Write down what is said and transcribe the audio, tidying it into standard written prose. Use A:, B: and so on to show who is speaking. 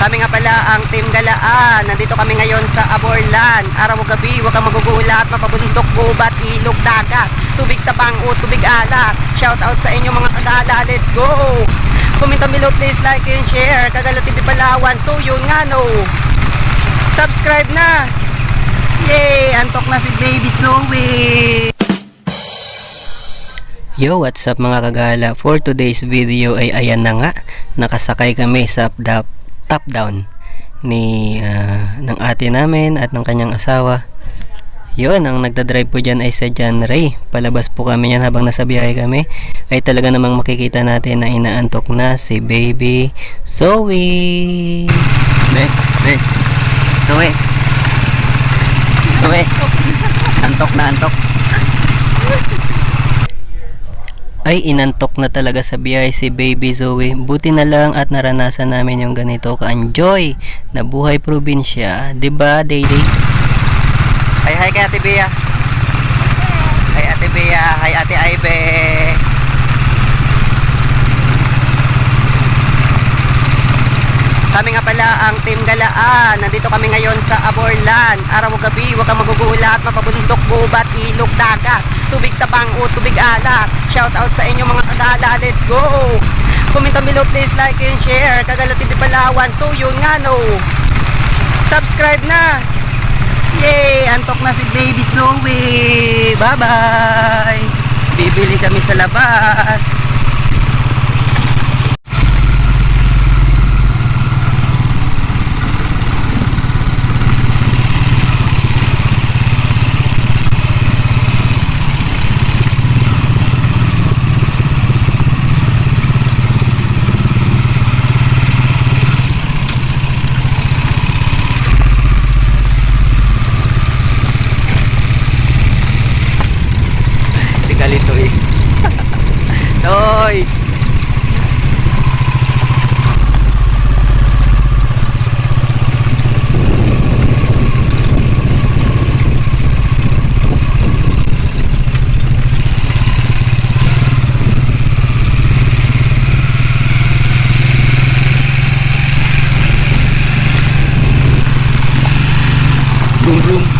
A: Kami nga pala ang Team Galaan. Nandito kami ngayon sa Aborlan. Araw o gabi, huwag kang magugulat, mapabundok, gubat, ilog, dagat, tubig tabang o tubig alak. Shout out sa inyo mga kagala. Let's go! Comment below, please like and share. Kagala TV Palawan. So yun nga no. Subscribe na. Yay! Antok na si Baby Zoe. Yo, what's up mga kagala? For today's video ay ayan na nga. Nakasakay kami sa top down ni ng ate namin at ng kanyang asawa. Yun, ang nagdadrive po dyan ay si John Ray. Palabas po kami yan habang nasa biyahe kami. Ay talaga namang makikita natin na inaantok na si Baby Zoe. Zoe. Antok na antok. Ay inantok na talaga sa biyahe si Baby Zoe. Buti na lang at naranasan namin yung ganito ka-enjoy na buhay probinsya, 'di ba, Daily? Hi kay Ate Bea. Hi Ate Bea, hi Ate Ibe. Kami nga pala ang Team Galaan. Nandito kami ngayon sa Aborlan. Araw o gabi, huwag kang magugulat, mapabundok, gubat, ilog, dagat, tubig tabang o tubig alak. Shout out sa inyo mga kagala. Let's go! Comment below, please like and share. Kagala TV Palawan. So yun nga no. Subscribe na. Yay! Antok na si Baby Zoe. Bye bye. Bibili kami sa labas. Galito eh. Toy. Boom boom.